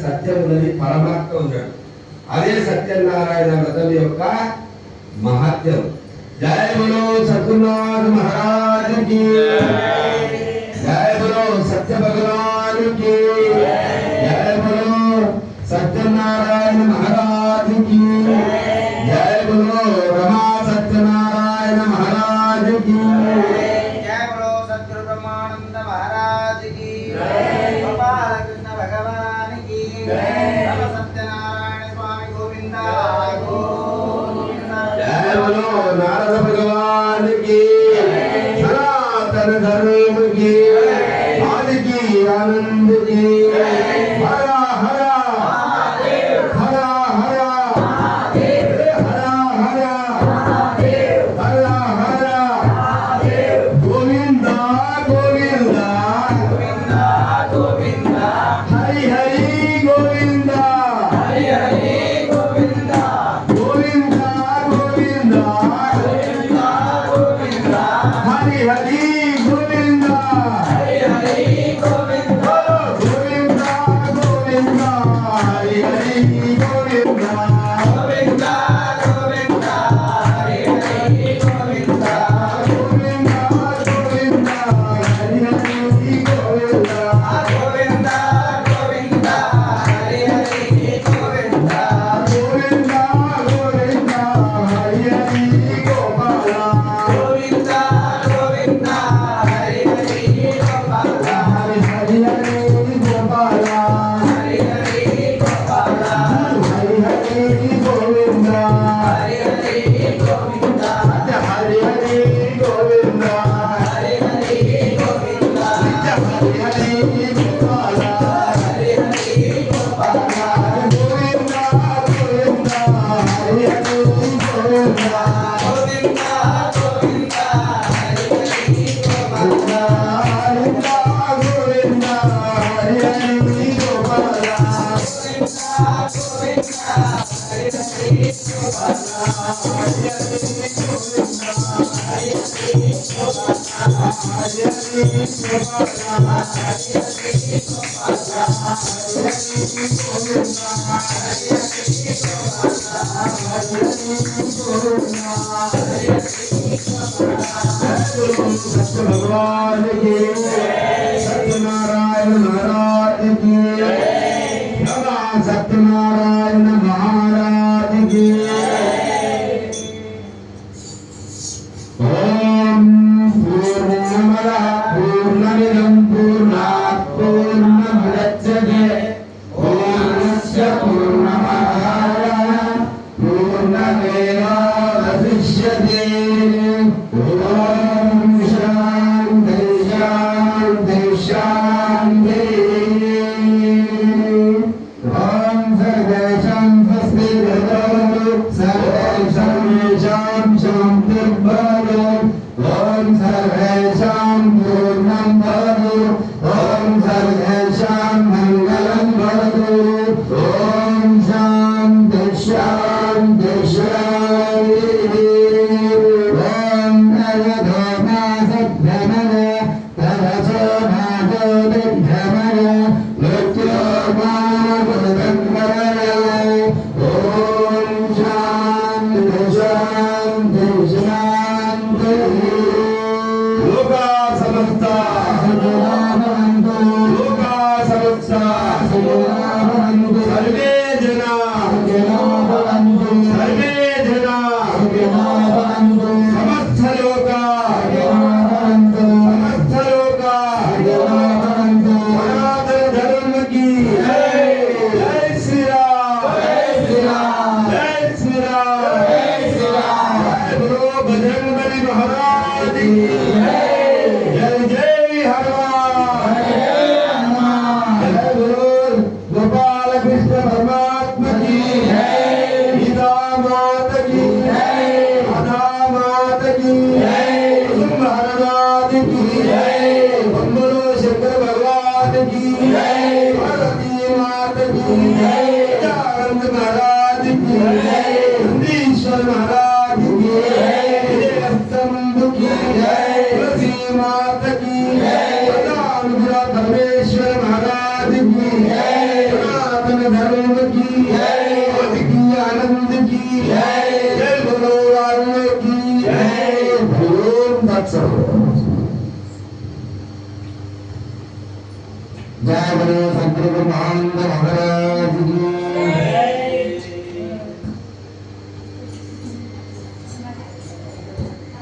సత్యం ఉన్నది, పరమాత్మ ఉన్నాడు. అదే సత్యనారాయణ వ్రతం యొక్క మహత్యం. జయ బలో సద్గురునాథ్ మహారాజ్ కి జయ బలో సత్య భగవాన్ కి జయ బలో సత్యనారాయణ మహారాజ్ కి జయ బలో రమా సత్యనారాయణ మహారాజ్ కి జయ బలో సద్గురు బ్రహ్మానంద మహారాజ్ కి గోపాల కృష్ణ భగవాన్ కి రమ సత్యనారాయణ స్వామి గోవింద గోవింద జయ బలో నారద భగవాన్ కి సనాతన ధర్మ की आदि की आनंद की हरा हरा हरा हरा हरा हरा हरा हरा गोविंदा गोविंदा गोविंदा हरि हरि गोविंदा हरि हरि गोविंदा गोविंदा गोविंदा गोविंदा हरि हरि गोविंदा हरि हरि गोविंदा गोविंदा गोविंदा हरि हरि गोविंदा गोविंदा गोविंदा हरि हरि गोविंदा गोविंदा गोविंदा हरि हरि गोविंदा गोविंदा गोविंदा हरि हरि गोविंदा गोविंदा गोविंदा हरि हरि गोपाला गोविंदा गोविंदा हरि हरि गोपाला हरि हरि हरि गोपाला हरि हरि गोपाला हरि हरि गोविंदा हरि हरि गोविंदा हरि हरि गोविंदा हरि हरि गोविंदा हरि हरि गोपाला हरि हरि गोपाला गोविंदा गोविंदा हरि हरि गोविंदा गोविंदा गोविंदा हरि हरि गोपाला गोविंदा गोविंदा हरि हरि गोपाला भगवान की सत्यनारायण महाराज की सत्यनारायण महाराज की ओम पूर्णमदः पूर्णमिदं पूर्णात् पूर्णमुदच्यते पूर्णस्य पूर्णमादाय पूर्णमेवावशिष्यते ओम शान्ति शान्ति शान्ति ओम सर्वेषां स्वस्ति भवतु सर्वेषां शान्तिर्भवतु ओम सर्वेषां पूर्णं भवतु ओम सर्वेषां मङ्गलं भवतु ओम शान्ति शान्ति शान्तिः ओम नवधो मासभ्रमण तवसो मासो दिग्भ्रमण मृत्यो मानवदन्वरण ओम शान्ति शान्ति शान्तिः लोका समस्ता सुखिनो भवन्तु लोका समस्ता सुखिनो भवन्तु सनातन धर्म की जय, की आनंद की जय, जय बोलो राम की जय। ओम तत्सत। जय बोलो सद्गुरु महाराज की